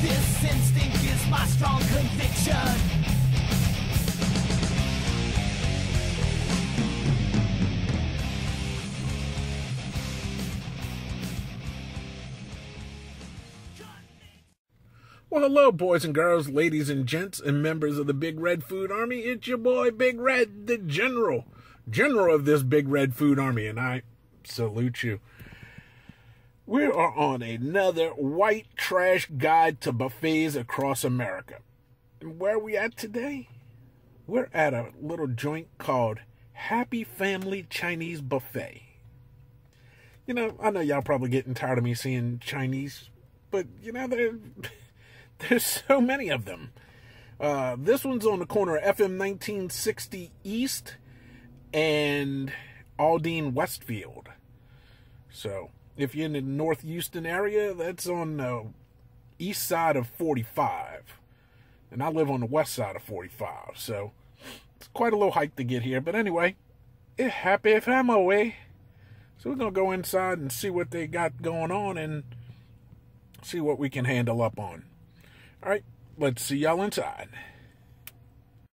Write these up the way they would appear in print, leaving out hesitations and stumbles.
This instinct is my strong conviction. Well, hello, boys and girls, ladies and gents, and members of the Big Red Food Army. It's your boy, Big Red, the general of this Big Red Food Army, and I salute you. We are on another white trash guide to buffets across America. And where are we at today? We're at a little joint called Happy Family Chinese Buffet. You know, I know y'all probably getting tired of me seeing Chinese, but, you know, there's so many of them. This one's on the corner of FM 1960 East and Aldine Westfield. So, if you're in the North Houston area, that's on the east side of 45. And I live on the west side of 45. So, it's quite a little hike to get here. But anyway, it's Happy Family. So, we're going to go inside and see what they got going on and see what we can handle up on. All right, let's see y'all inside.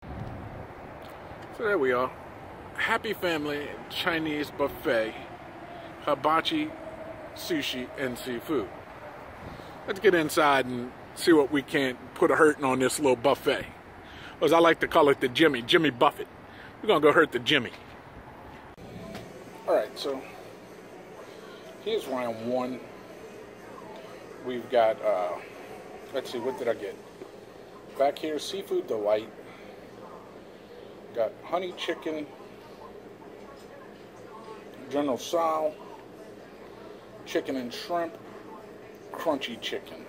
So there we are. Happy Family Chinese Buffet. Hibachi, sushi, and seafood. Let's get inside and see what we can put a hurting on this little buffet. Or as I like to call it, the Jimmy Buffett. We're going to go hurt the Jimmy. All right, so here's round one. We've got... let's see, what did I get? Back here, Seafood Delight. Got honey chicken, General Tso, chicken and shrimp, crunchy chicken.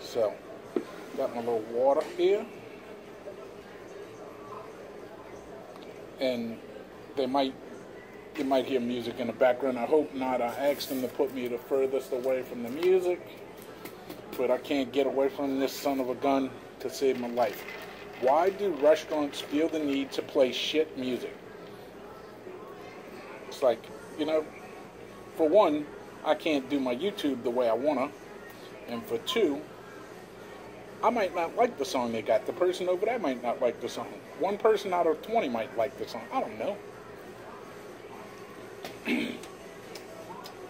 So, got my little water here. And you might hear music in the background. I hope not. I asked them to put me the furthest away from the music, but I can't get away from this son of a gun to save my life. Why do restaurants feel the need to play shit music? It's like, you know, for one, I can't do my YouTube the way I wanna, and for two, I might not like the song they got. The person over there might not like the song. One person out of 20 might like the song. I don't know.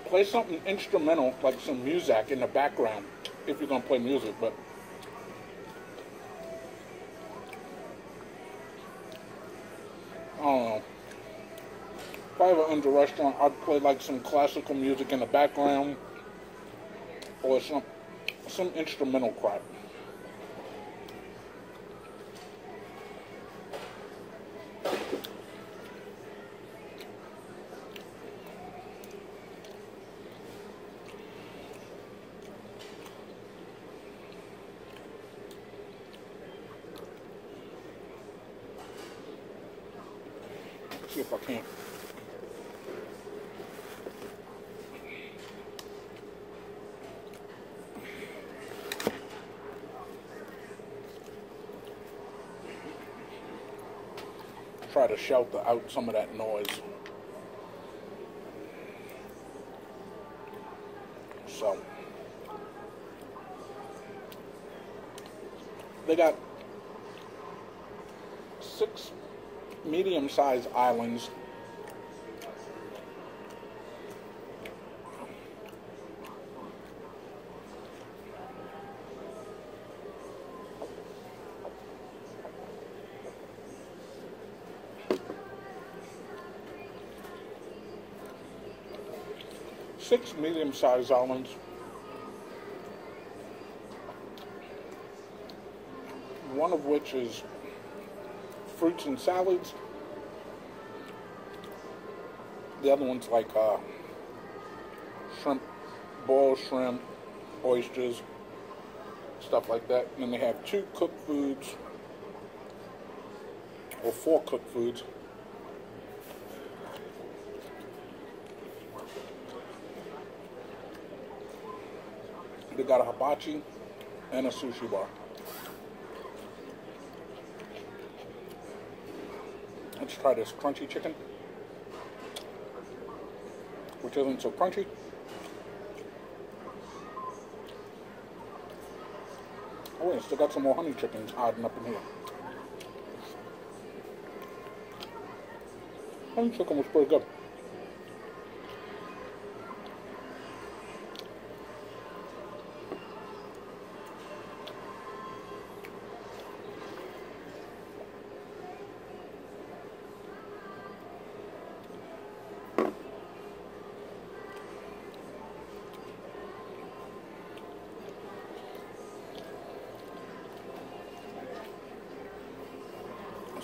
Play something instrumental, like some music in the background, if you're gonna play music, but I don't know. If I ever owned a restaurant, I'd play like some classical music in the background or some instrumental crap. See if I can. Try to shelter out some of that noise. So, they got 6 medium-sized islands. 6 medium-sized almonds, one of which is fruits and salads. The other one's like shrimp, boiled shrimp, oysters, stuff like that. And then they have 2 cooked foods, or 4 cooked foods. They got a hibachi and a sushi bar. Let's try this crunchy chicken, which isn't so crunchy. Oh wait, still got some more honey chickens hiding up in here. Honey chicken was pretty good.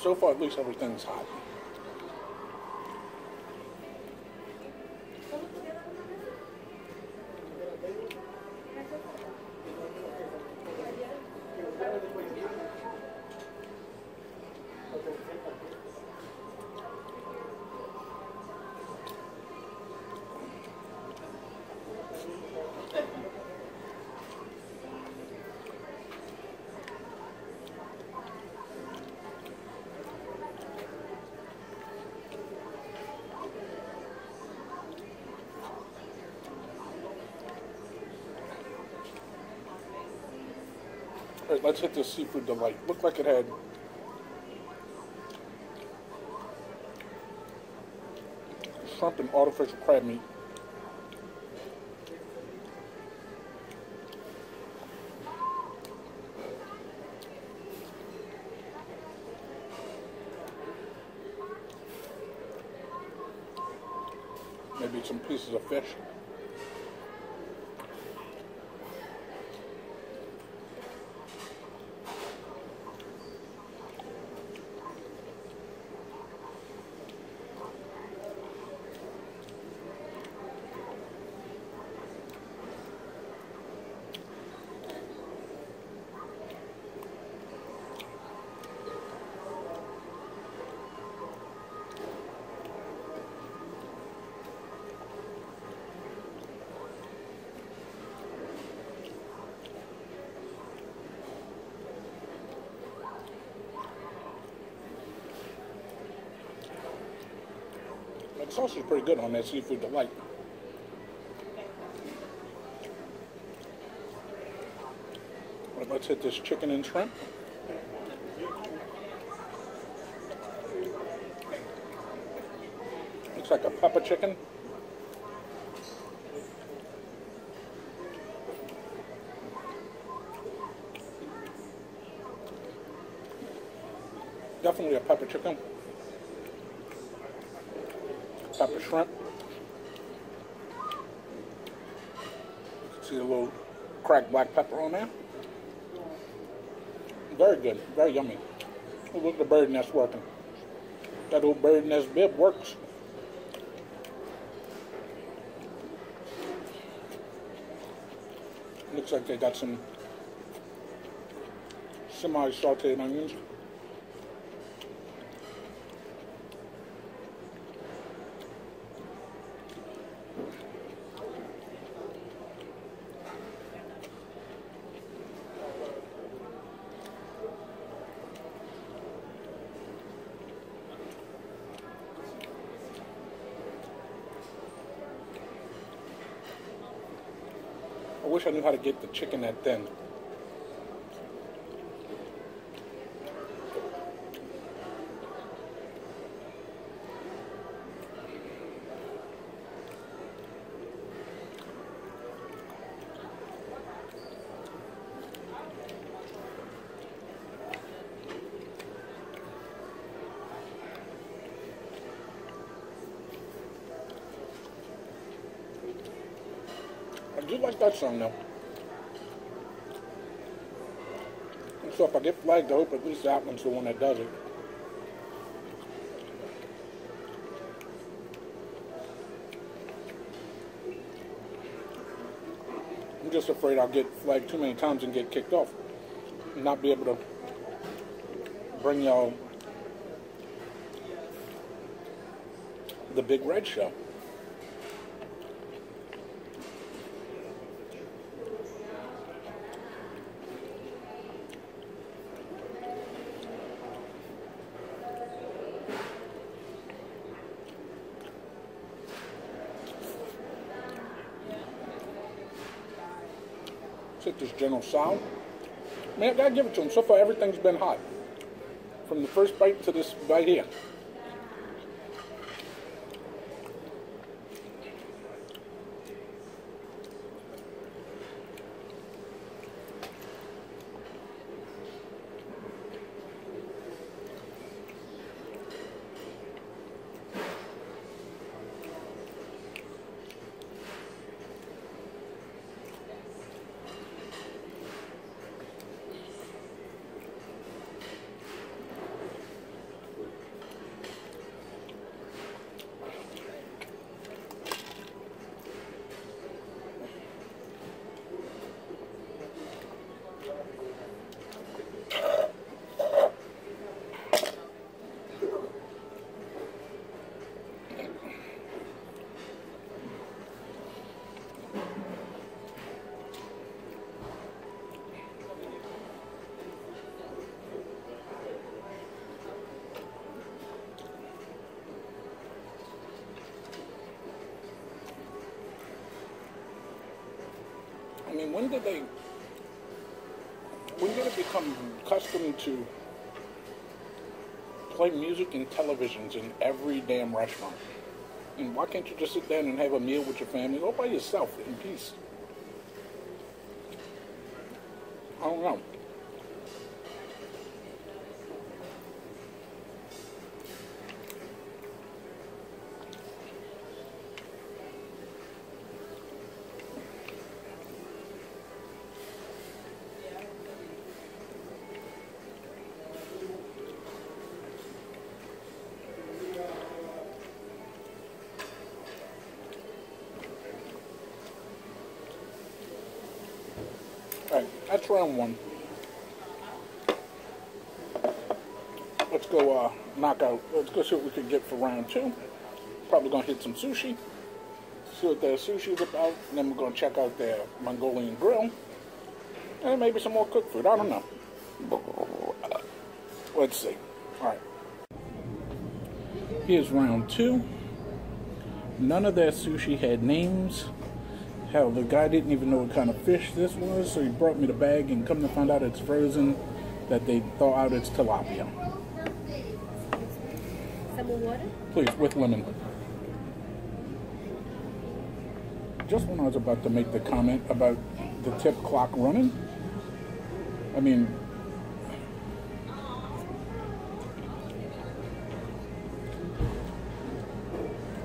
So far, at least everything's hot. All right, let's hit this seafood delight. Looked like it had shrimp and artificial crab meat. Maybe some pieces of fish. The sauce is pretty good on that seafood delight. Right, let's hit this chicken and shrimp. Looks like a pepper chicken. Definitely a pepper chicken. Pepper shrimp. See a little cracked black pepper on there. Very good, very yummy. Oh, look at the bird nest working. That old bird nest bib works. Looks like they got some semi-sauteed onions. I wish I knew how to get the chicken that thin. I do like that song though. And so if I get flagged, I hope at least that one's the one that does it. I'm just afraid I'll get flagged too many times and get kicked off. And not be able to bring y'all the Big Red Show. Let's hit this General Tso. Man, I gotta give it to him. So far, everything's been hot. From the first bite to this bite here. I mean, when did it become custom to play music in televisions in every damn restaurant? And why can't you just sit down and have a meal with your family all by yourself in peace? I don't know. Alright, that's round one. Let's go let's go see what we can get for round two. Probably gonna hit some sushi. See what their sushi's about, and then we're gonna check out their Mongolian grill. And maybe some more cooked food, I don't know. Let's see. Alright. Here's round two. None of their sushi had names. Hell, the guy didn't even know what kind of fish this was, so he brought me the bag, and come to find out it's frozen, that they thaw out it's tilapia. Some water? Please, with lemon. Just when I was about to make the comment about the tip clock running, I mean,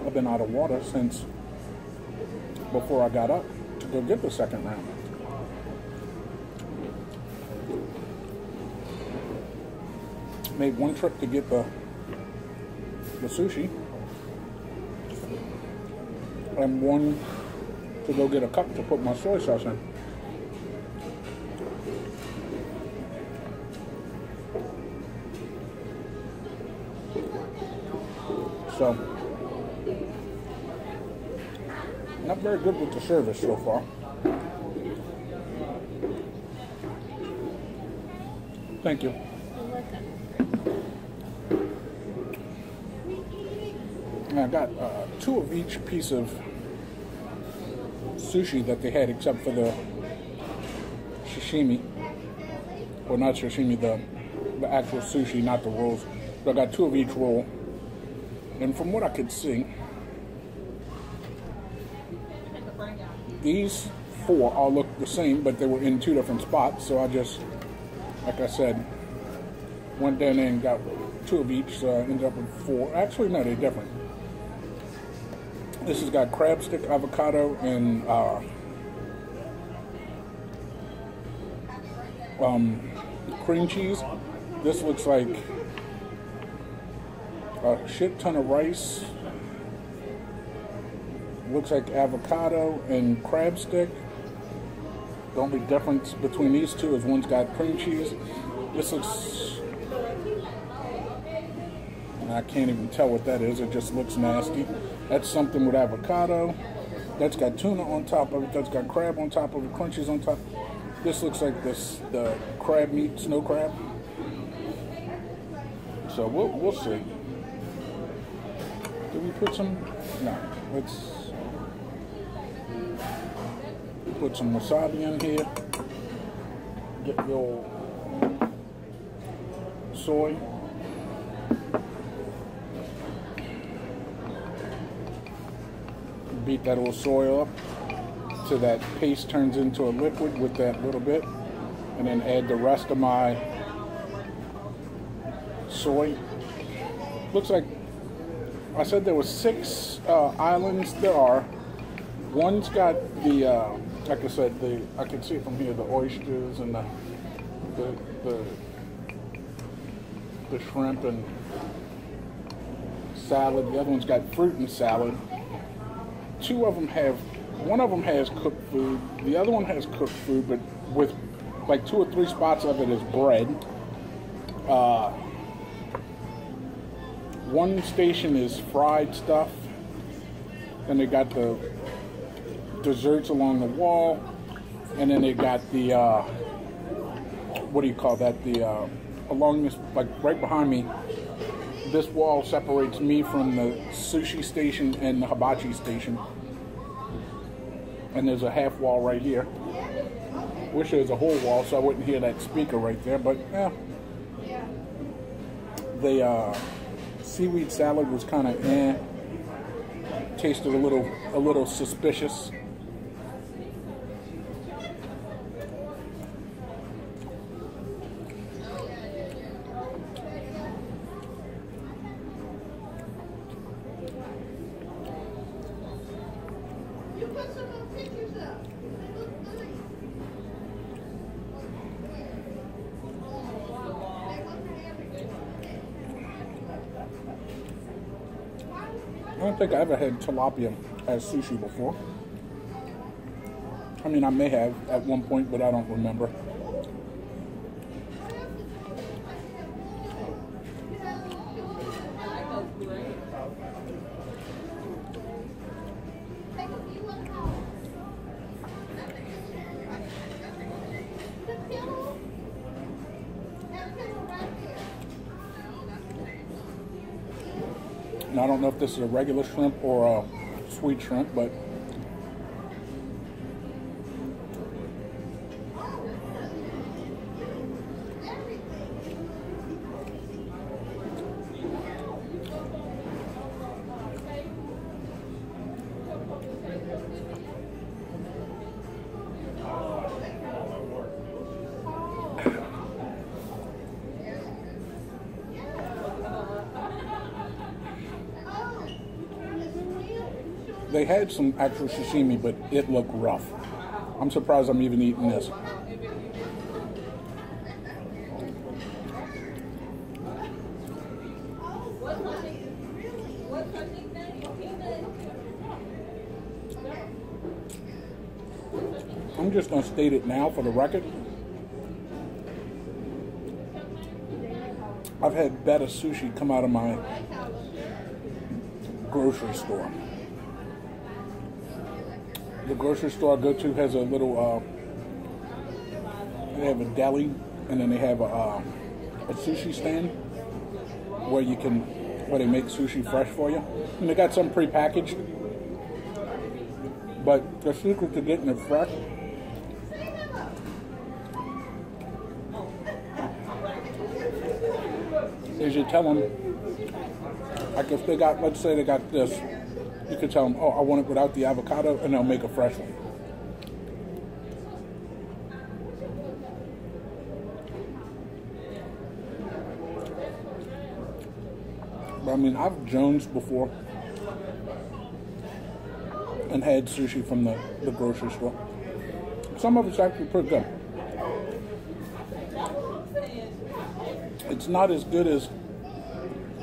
I've been out of water since before I got up to go get the second round. Made one trip to get the sushi, and one to go get a cup to put my soy sauce in. So, not very good with the service so far. Thank you. You're welcome. And I got two of each piece of sushi that they had, except for the sashimi. Well, not sashimi, the actual sushi, not the rolls. But I got two of each roll. And from what I could see, these four all look the same, but they were in two different spots. So I just, like I said, went down there and got two of each, so I ended up with four. Actually, no, they're different. This has got crab stick, avocado, and cream cheese. This looks like a shit ton of rice. Looks like avocado and crab stick. The only difference between these two is one's got cream cheese. This looks, I can't even tell what that is. It just looks nasty. That's something with avocado. That's got tuna on top of it. That's got crab on top of it, crunchies on top. This looks like the crab meat, snow crab. So we'll see. Did we put some? No. Let's put some wasabi in here. Get your soy. Beat that little soy up so that paste turns into a liquid with that little bit, and then add the rest of my soy. Looks like I said there were 6 islands. There are. One's got the like I said, I can see from here the oysters and the shrimp and salad. The other one's got fruit and salad. One of them has cooked food. The other one has cooked food, but with like 2 or 3 spots of it is bread. One station is fried stuff. Then they got the desserts along the wall, and then they got the what do you call that? Along this, like right behind me. This wall separates me from the sushi station and the hibachi station. And there's a half wall right here. Wish there was a whole wall so I wouldn't hear that speaker right there, but yeah. The seaweed salad was kind of tasted a little suspicious. I don't think I ever had tilapia as sushi before. I mean, I may have at one point, but I don't remember. And I don't know if this is a regular shrimp or a sweet shrimp, but they had some actual sashimi, but it looked rough. I'm surprised I'm even eating this. I'm just going to state it now for the record. I've had better sushi come out of my grocery store. The grocery store I go to has a little, they have a deli, and then they have a sushi stand where they make sushi fresh for you. And they got some prepackaged, but the secret to getting it fresh is you tell them, like if they got, let's say they got this, you could tell them, oh, I want it without the avocado, and they'll make a fresh one. But I mean, I've jonesed before and had sushi from the grocery store. Some of it's actually pretty good. It's not as good as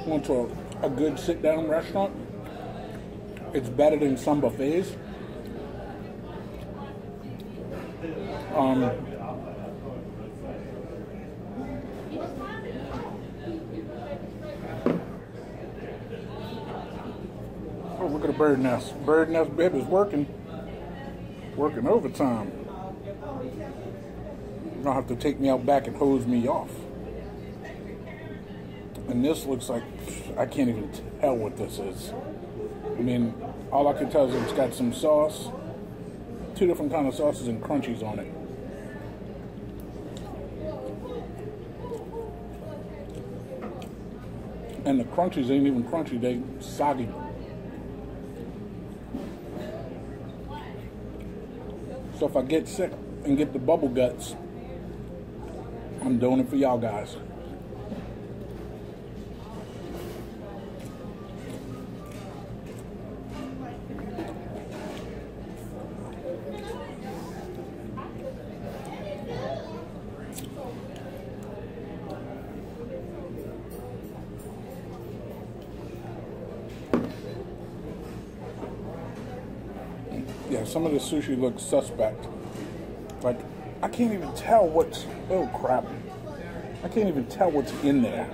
going to a good sit-down restaurant. It's better than some buffets. Oh, look at the bird nest. Bird nest bed is working overtime. You're gonna have to take me out back and hose me off. And this looks like, I can't even tell what this is. I mean, all I can tell is it's got some sauce, 2 different kind of sauces and crunchies on it. And the crunchies ain't even crunchy, they soggy. So if I get sick and get the bubble guts, I'm doing it for y'all guys. Yeah, some of the sushi looks suspect. Like, I can't even tell what's, oh crap. I can't even tell what's in there.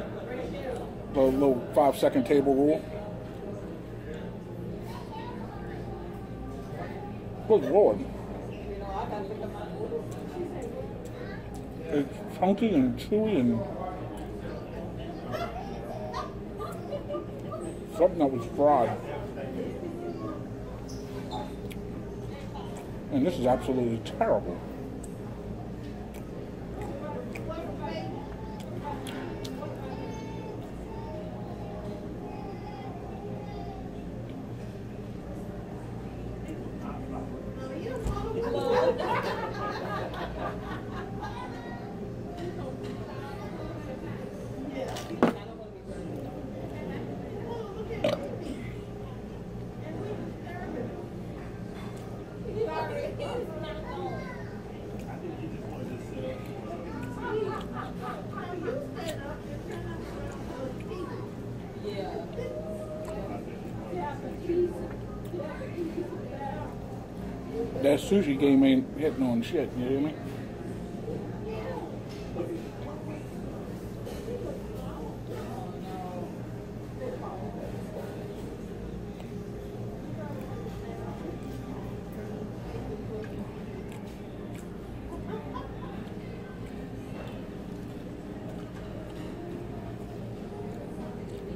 The little 5-second table rule. Good Lord. It's chunky and chewy and something that was fried. And this is absolutely terrible. That sushi game ain't hitting on shit, you hear me?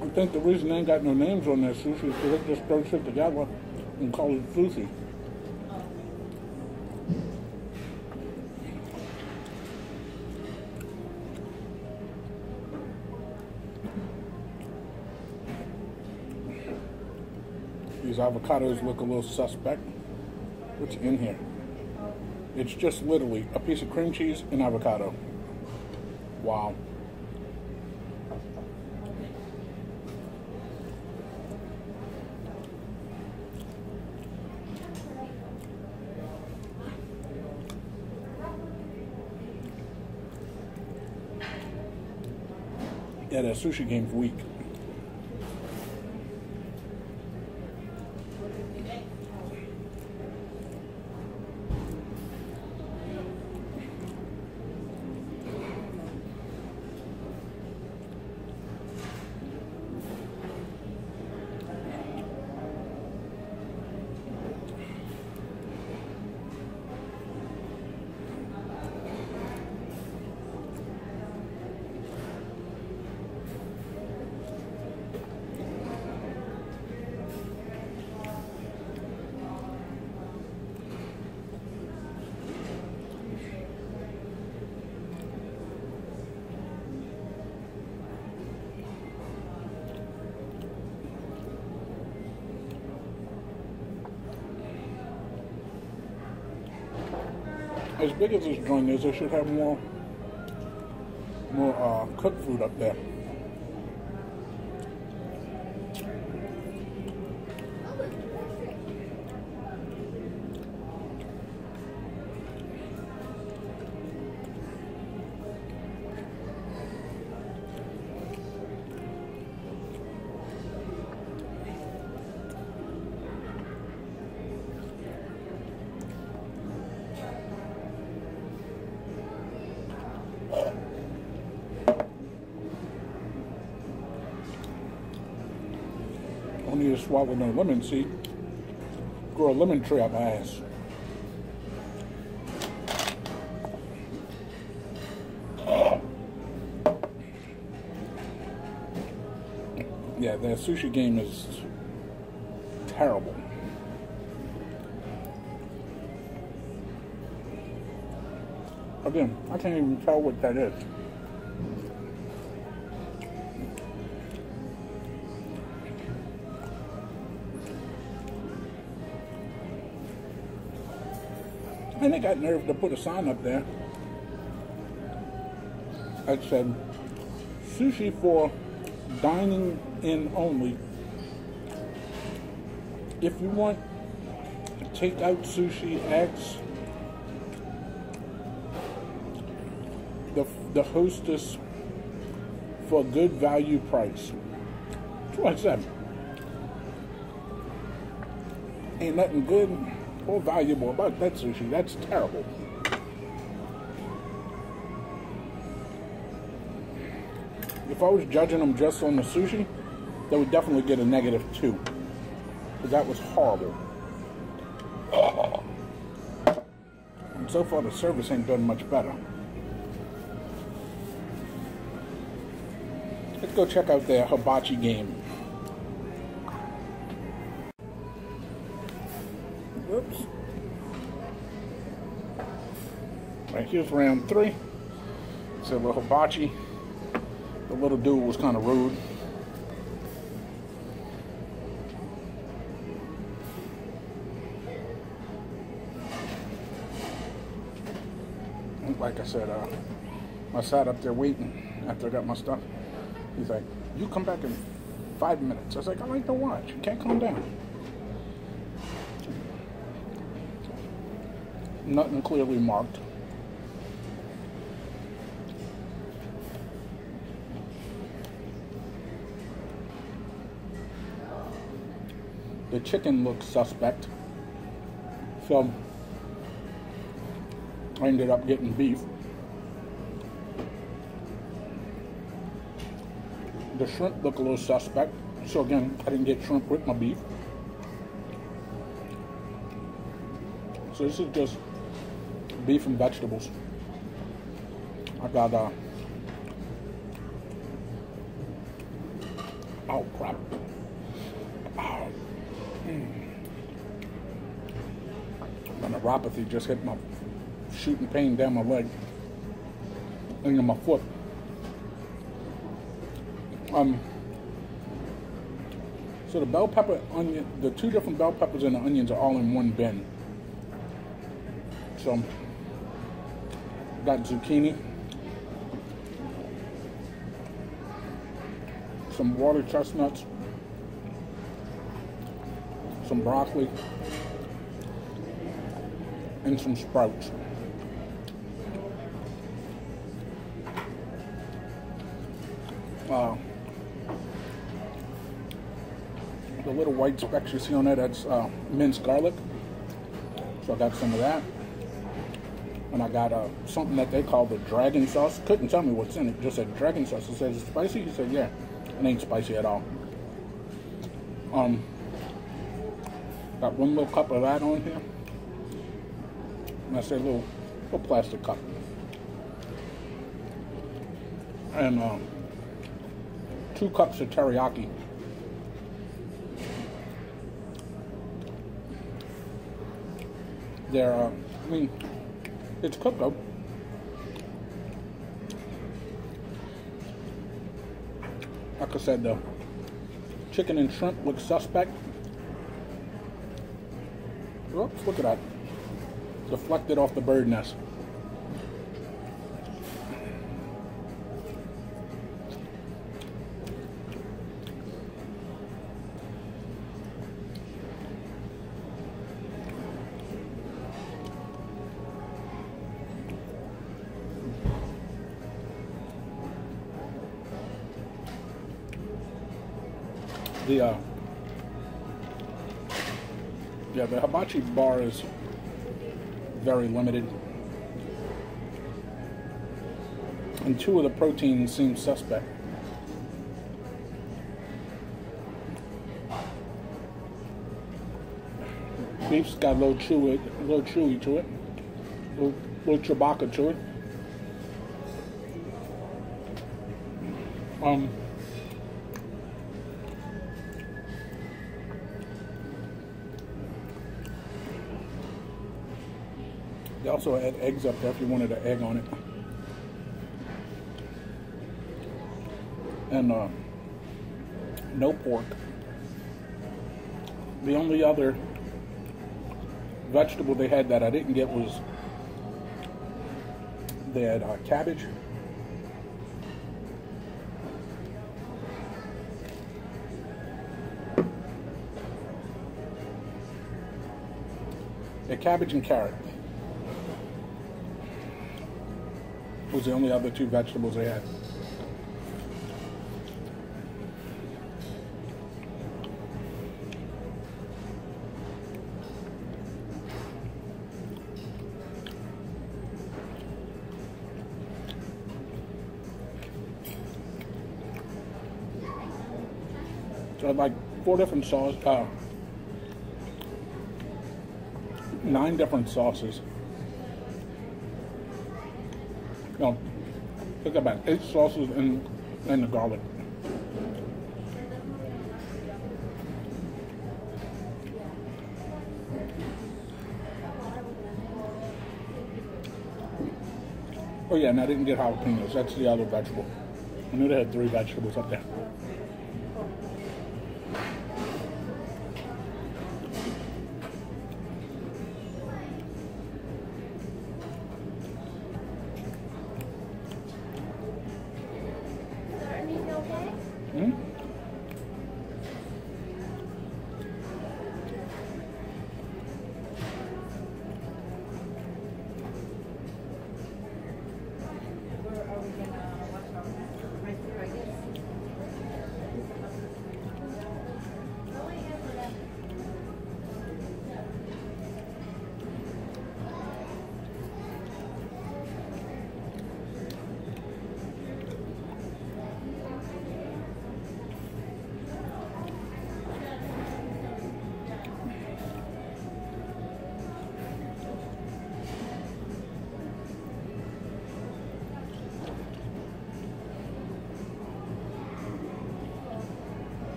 I think the reason they ain't got no names on that sushi is because they just throw shit together and call it sushi. These avocados look a little suspect. What's in here? It's just literally a piece of cream cheese and avocado. Wow. Yeah, that sushi game's weak. As big as this joint is, they should have more cooked food up there. just swallowed a lemon seed. Grow a lemon tree out my ass. Yeah, the sushi game is terrible. Again, I can't even tell what that is. And they got nerve to put a sign up there that said, sushi for dining in only. If you want takeout sushi, ask the hostess for a good value price. That's what I said. Ain't nothing good or valuable about that sushi. That's terrible. If I was judging them just on the sushi, they would definitely get a -2. Because that was horrible. And so far the service ain't done much better. Let's go check out their hibachi game. Whoops. Right, here's round 3. It's a little hibachi. The little dude was kind of rude. Like I said, I sat up there waiting after I got my stuff. He's like, you come back in 5 minutes. I was like, I like to watch. You can't calm down. Nothing clearly marked. The chicken looks suspect. So I ended up getting beef. The shrimp look a little suspect. So again, I didn't get shrimp with my beef. So this is just beef and vegetables. I got oh crap. Ow. My neuropathy just hit my shooting pain down my leg. Into my foot. So the bell pepper, onion, the 2 different bell peppers and the onions are all in one bin. So, got zucchini, some water chestnuts, some broccoli, and some sprouts. The little white specks you see on there, that's minced garlic. So I got some of that. And I got something that they call the dragon sauce. Couldn't tell me what's in it, just said dragon sauce. It says it's spicy. He said, yeah, it ain't spicy at all. Got 1 little cup of that on here. And that's a little plastic cup. And 2 cups of teriyaki. They're, I mean, it's cooked though. Like I said, the chicken and shrimp look suspect. Oops, look at that. Deflected off the bird nest. The hibachi bar is very limited, and 2 of the proteins seem suspect. Beef's got a little chewy to it. Little Chewbacca to it. They also add eggs up there if you wanted an egg on it. And no pork. The only other vegetable they had that I didn't get was they had cabbage. Yeah, cabbage and carrot was the only other two vegetables they had. So like 4 different sauces, 9 different sauces. No, think about 8 sauces and the garlic. Oh yeah, and I didn't get jalapenos. That's the other vegetable. I knew they had 3 vegetables up there.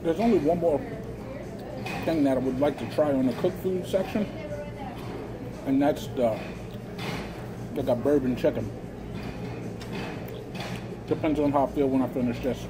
There's only one more thing that I would like to try on the cooked food section, and that's they got bourbon chicken. Depends on how I feel when I finish this.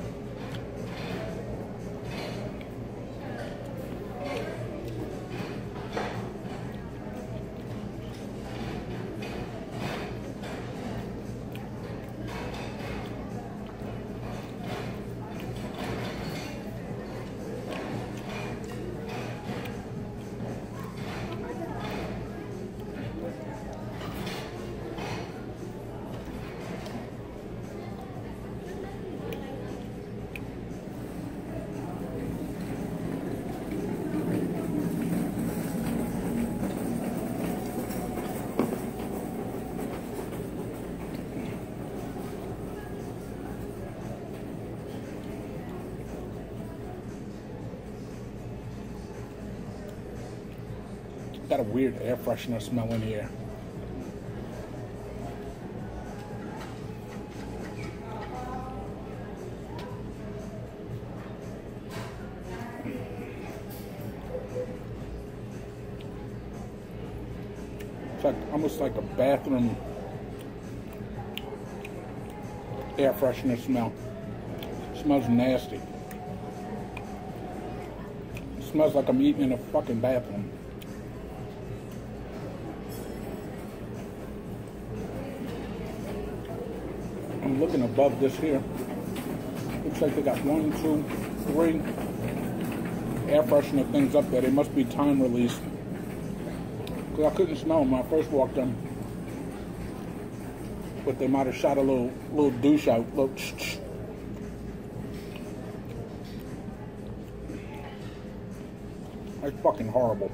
Got a weird air freshener smell in here. It's like almost like a bathroom air freshener smell. It smells nasty. It smells like I'm eating in a fucking bathroom. I'm looking above this here. Looks like they got 1, 2, 3 air freshener things up there. They must be time released. I couldn't smell them when I first walked in. But they might have shot a little douche out. Little That's fucking horrible.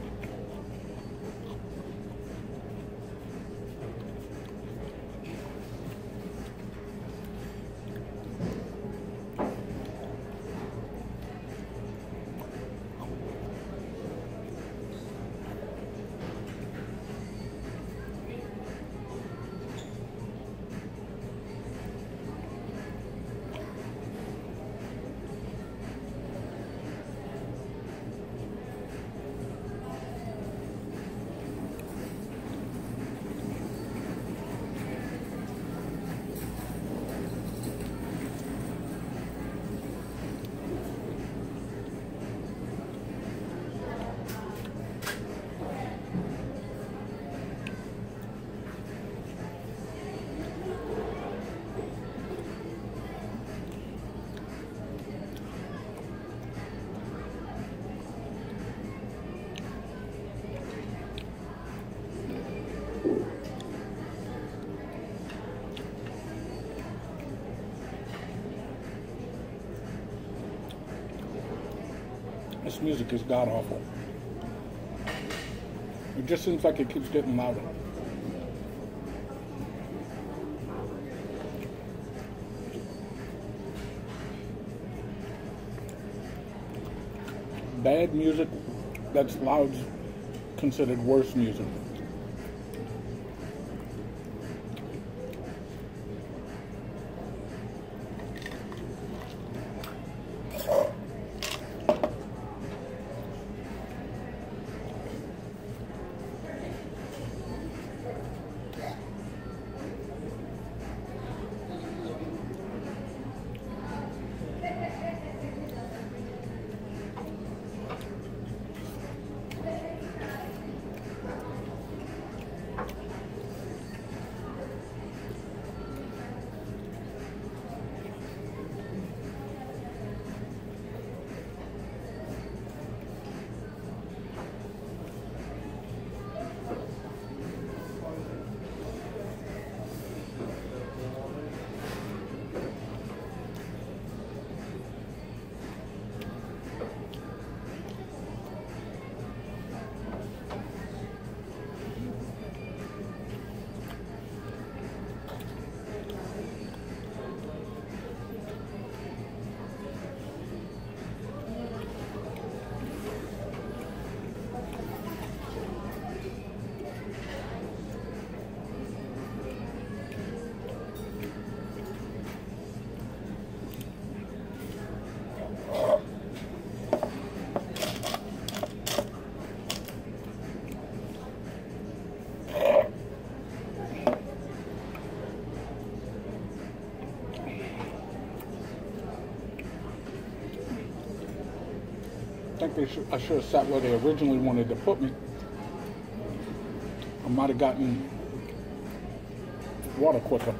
This music is god awful. It just seems like it keeps getting louder. Bad music that's loud is considered worse music. I think I should have sat where they originally wanted to put me. I might have gotten water quicker.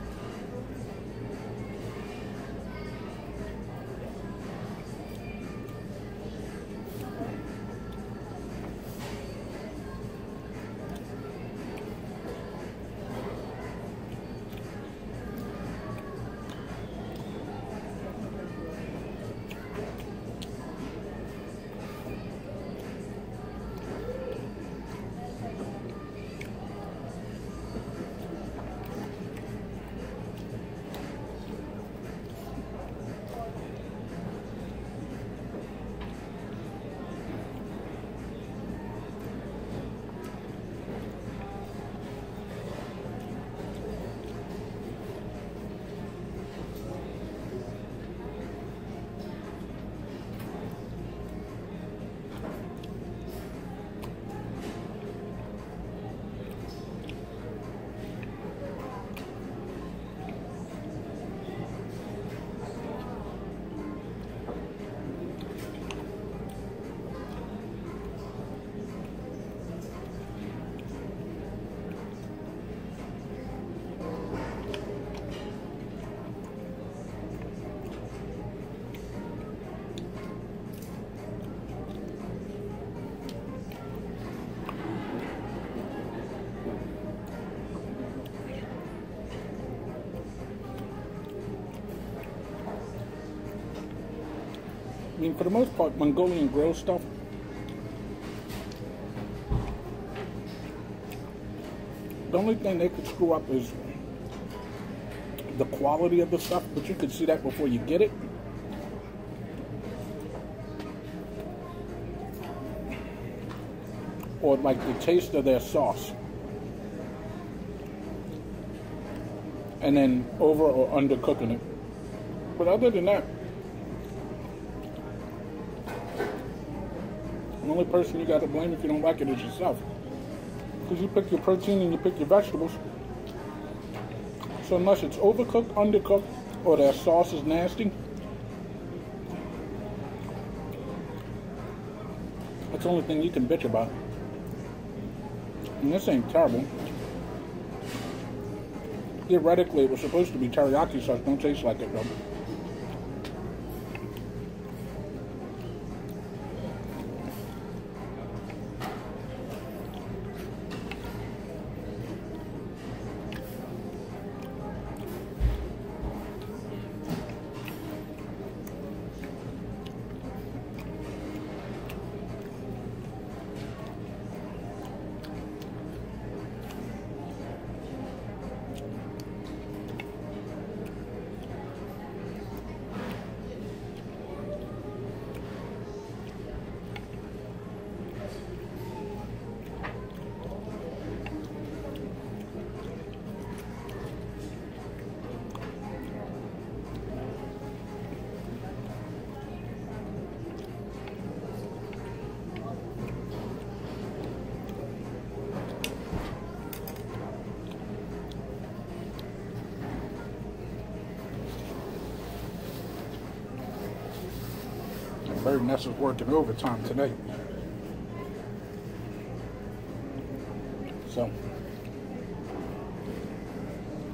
mean, for the most part, Mongolian grill stuff, the only thing they could screw up is the quality of the stuff, but you could see that before you get it. Or like the taste of their sauce. And then over or undercooking it. But other than that, the only person you got to blame if you don't like it is yourself. Because you pick your protein and you pick your vegetables. So unless it's overcooked, undercooked, or their sauce is nasty, that's the only thing you can bitch about. And this ain't terrible. Theoretically, it was supposed to be teriyaki sauce. Don't taste like it, though. Bird Nest is working overtime today. So,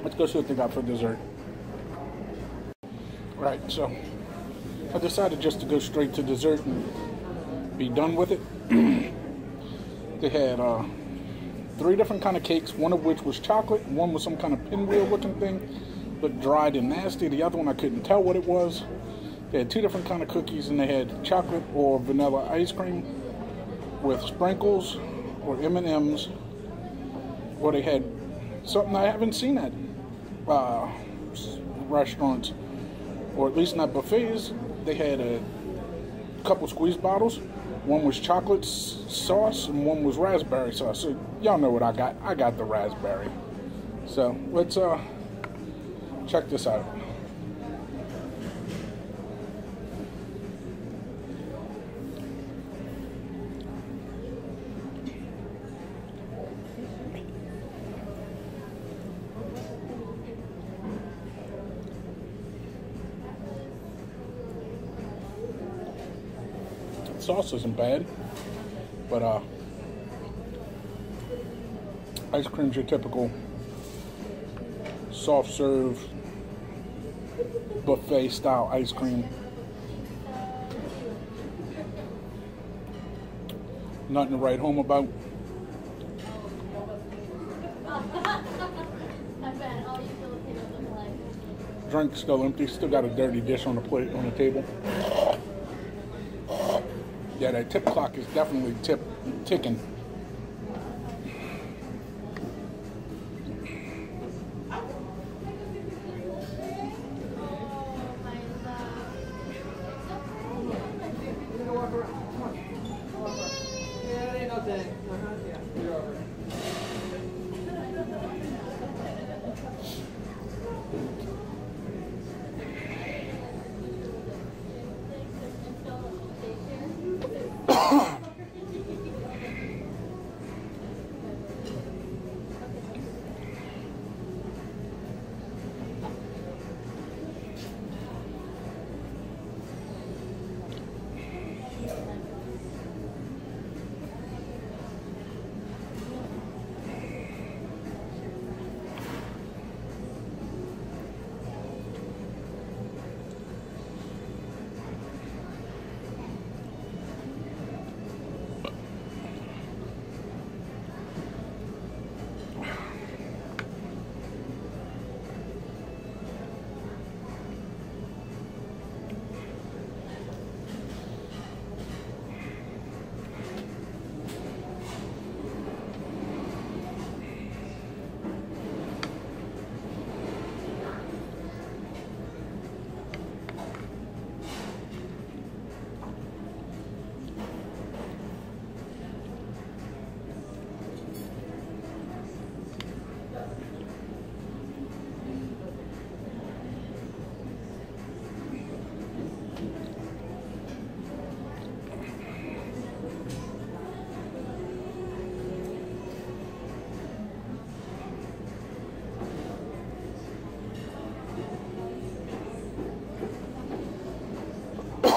let's go see what they got for dessert. Right, so I decided just to go straight to dessert and be done with it. They had 3 different kind of cakes, one of which was chocolate, one was some kind of pinwheel looking thing, but dried and nasty. The other one I couldn't tell what it was. They had 2 different kind of cookies, and they had chocolate or vanilla ice cream with sprinkles or M&Ms, or they had something I haven't seen at restaurants, or at least not buffets. They had a couple squeeze bottles. One was chocolate sauce, and one was raspberry sauce. So y'all know what I got. I got the raspberry. So let's check this out. Sauce isn't bad, but ice cream's your typical soft serve buffet style ice cream. Nothing to write home about. Drink still empty. Still got a dirty dish on the plate on the table. Yeah, that tip clock is definitely ticking.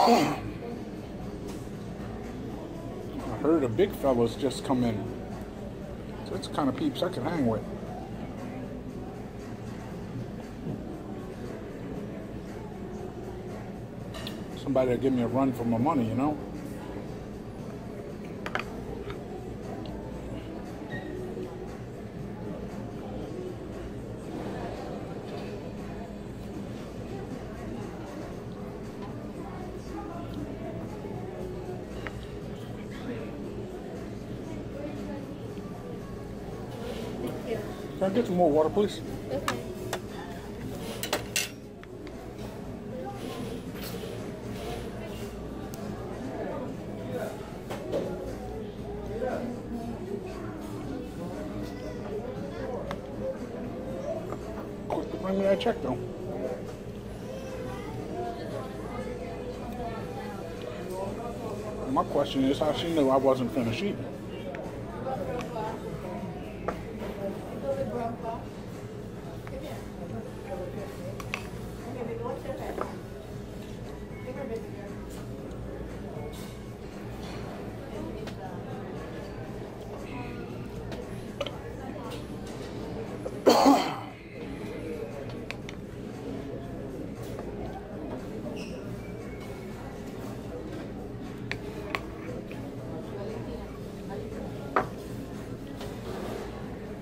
I heard the big fellas just come in. So that's the kind of peeps I can hang with. Somebody that give me a run for my money, you know? Can I get some more water, please? Okay. Quick to bring me that check, though. My question is how she knew I wasn't finished eating.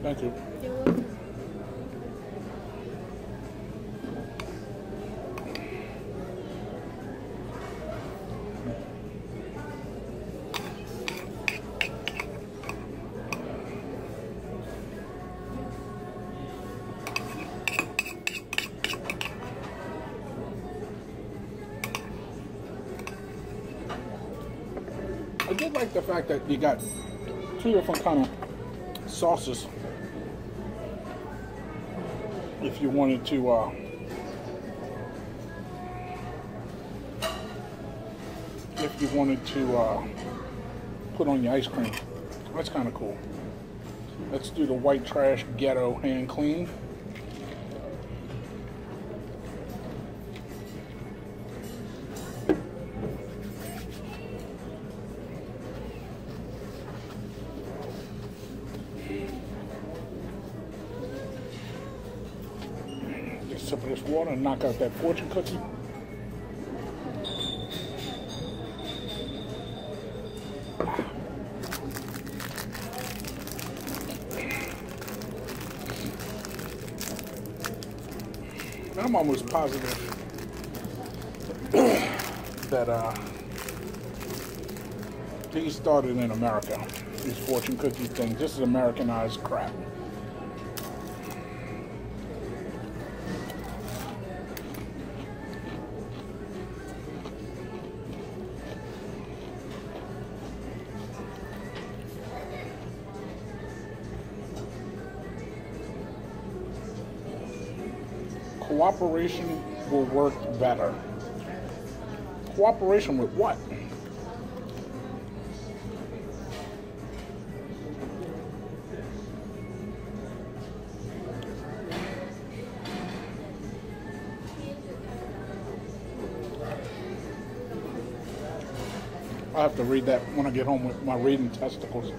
Thank you. You're welcome. I did like the fact that you got two different kind of sauces. If you wanted to put on your ice cream. That's kind of cool. Let's do the white trash ghetto hand clean. Just sip of this water and knock out that fortune cookie. I'm almost positive that these started in America. These fortune cookie things. This is Americanized crap. Cooperation will work better. Cooperation with what? I'll have to read that when I get home with my reading testicles.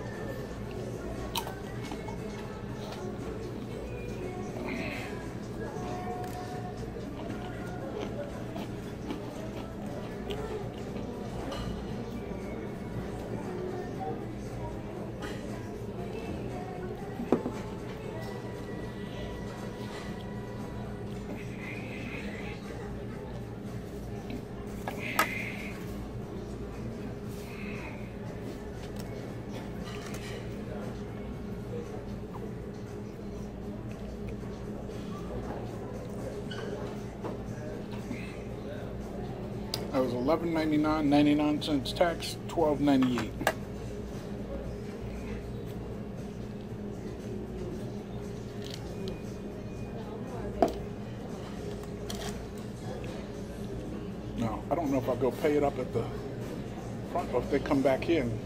That was $11.99, 99 cents tax, $12.98. Now, I don't know if I'll go pay it up at the front or if they come back here and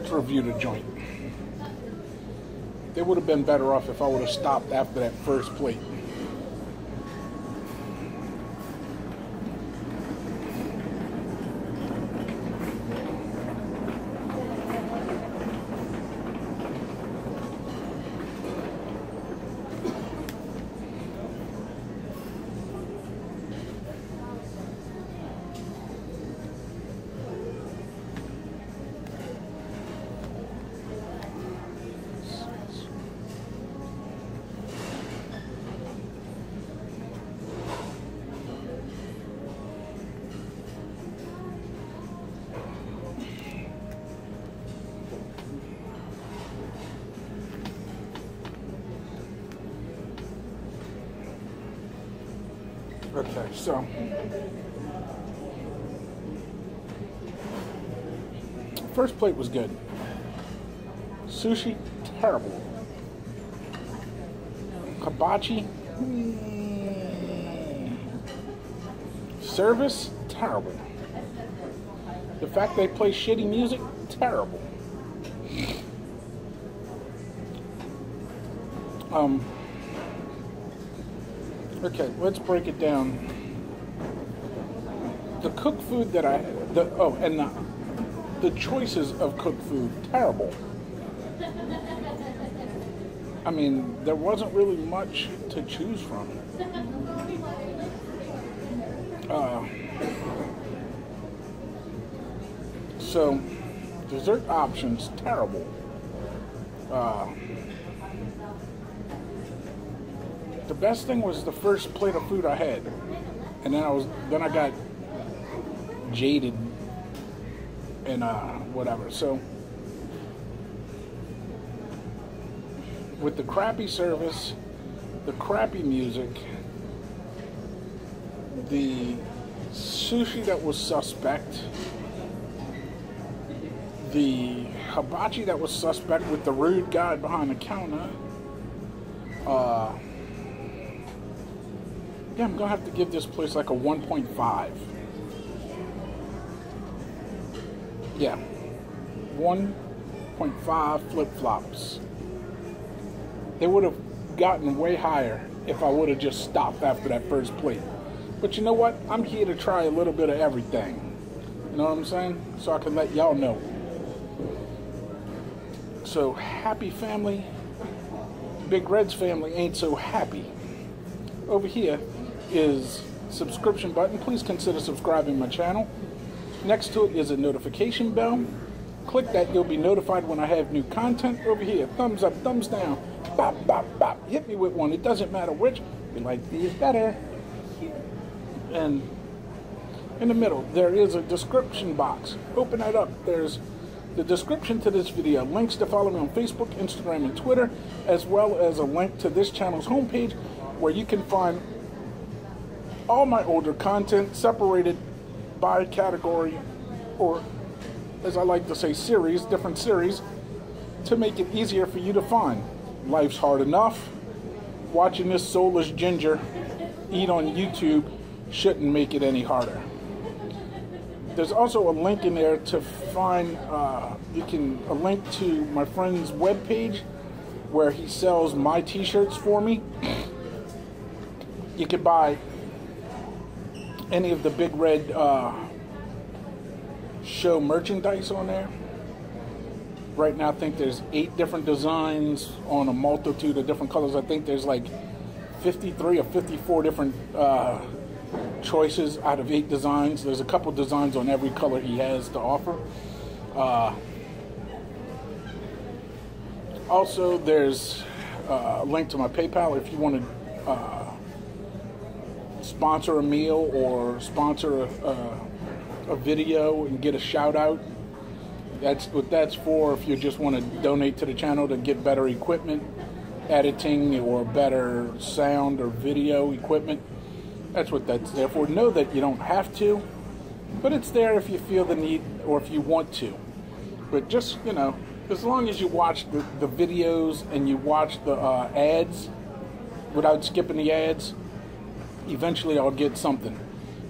let's review the joint. They would have been better off if I would have stopped after that first plate. Okay, so first plate was good. Sushi, terrible. Hibachi, service, terrible. The fact they play shitty music, terrible. Okay, let's break it down. The cooked food that the choices of cooked food, terrible. I mean, there wasn't really much to choose from. So, dessert options, terrible. The best thing was the first plate of food I had, and then I got jaded and whatever. So with the crappy service, the crappy music, the sushi that was suspect, the hibachi that was suspect with the rude guy behind the counter, yeah, I'm gonna have to give this place like a 1.5. Yeah, 1.5 flip-flops. They would have gotten way higher if I would have just stopped after that first plate. But you know what? I'm here to try a little bit of everything. You know what I'm saying? So I can let y'all know. So, happy family. Big Red's family ain't so happy. Over here is subscription button. Please consider subscribing my channel. Next to it is a notification bell. Click that, you'll be notified when I have new content. Over here, thumbs up, thumbs down, bop, bop, bop. Hit me with one. It doesn't matter which. We like these better. And in the middle, there is a description box. Open that up. There's the description to this video, links to follow me on Facebook, Instagram, and Twitter, as well as a link to this channel's homepage where you can find all my older content separated by category, or as I like to say, series, different series, to make it easier for you to find. Life's hard enough. Watching this soulless ginger eat on YouTube shouldn't make it any harder. There's also a link in there to find, a link to my friend's webpage where he sells my t-shirts for me. You could buy any of the Big Red show merchandise on there. Right now I think there's 8 different designs on a multitude of different colors. I think there's like 53 or 54 different choices out of 8 designs. There's a couple designs on every color he has to offer. Also, there's a link to my PayPal if you want to sponsor a meal or sponsor a video and get a shout out. That's what that's for. If you just want to donate to the channel to get better equipment, editing, or better sound or video equipment, that's what that's there for. Know that you don't have to, but it's there if you feel the need or if you want to. But just, you know, as long as you watch the videos and you watch the ads without skipping the ads, eventually I'll get something.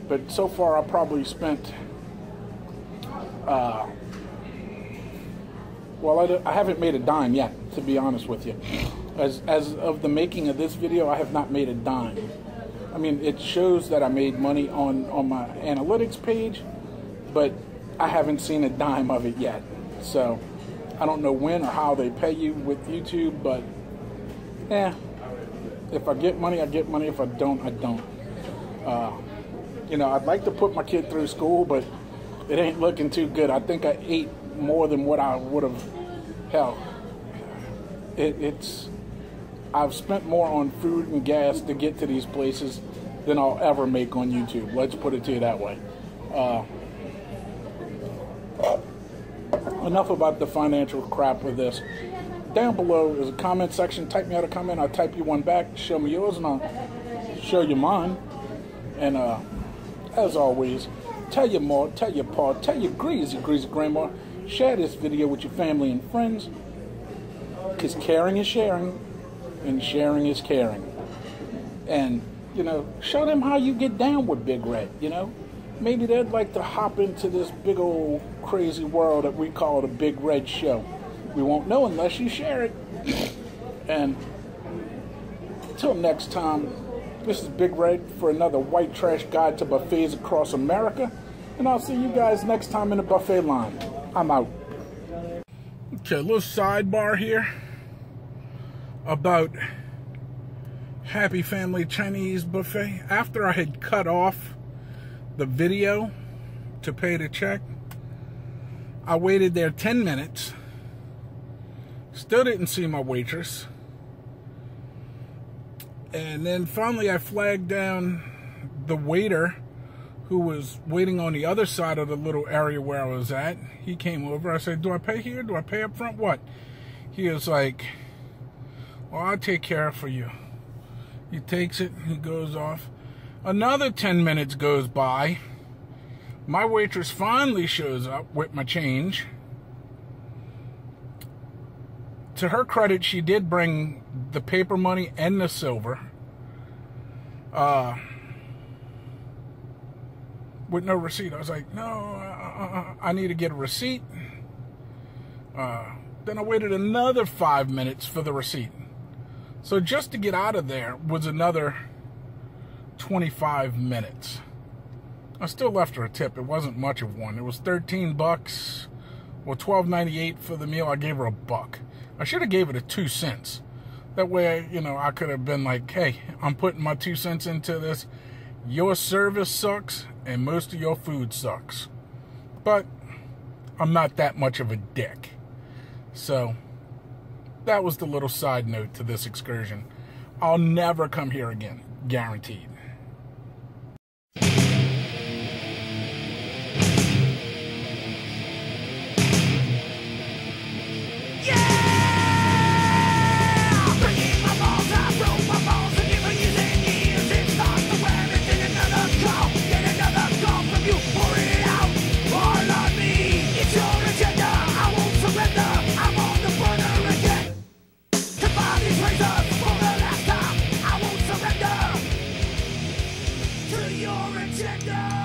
But so far I probably spent Well, I haven't made a dime yet, to be honest with you. As of the making of this video, I have not made a dime. I mean, it shows that I made money on my analytics page, but I haven't seen a dime of it yet. So I don't know when or how they pay you with YouTube, but if I get money, I get money. If I don't, I don't. You know, I'd like to put my kid through school, but it ain't looking too good. I think I ate more than what I would have. Hell, I've spent more on food and gas to get to these places than I'll ever make on YouTube. Let's put it to you that way. Enough about the financial crap with this. Down below is a comment section. Type me out a comment. I'll type you one back. Show me yours, and I'll show you mine. And as always, tell your ma, tell your pa, tell your greasy grandma. Share this video with your family and friends. Because caring is sharing, and sharing is caring. And, you know, show them how you get down with Big Red, you know. Maybe they'd like to hop into this big old crazy world that we call the Big Red Show. We won't know unless you share it. And until next time, this is Big Red for another white trash guide to buffets across America. And I'll see you guys next time in the buffet line. I'm out. Okay, a little sidebar here about Happy Family Chinese Buffet. After I had cut off the video to pay the check, I waited there 10 minutes. Still didn't see my waitress. And then finally I flagged down the waiter who was waiting on the other side of the little area where I was at. He came over. I said, do I pay here? Do I pay up front? What? He was like, well, I'll take care of it for you. He takes it. He goes off. Another 10 minutes goes by. My waitress finally shows up with my change. To her credit, she did bring the paper money and the silver. With no receipt. I was like, no, I need to get a receipt. Then I waited another 5 minutes for the receipt. So just to get out of there was another 25 minutes. I still left her a tip. It wasn't much of one. It was 13 bucks. Well, $12.98 for the meal. I gave her $1. I should have gave it a 2 cents. That way, you know, I could have been like, hey, I'm putting my 2 cents into this. Your service sucks, and most of your food sucks. But I'm not that much of a dick. So that was the little side note to this excursion. I'll never come here again, guaranteed. Your agenda.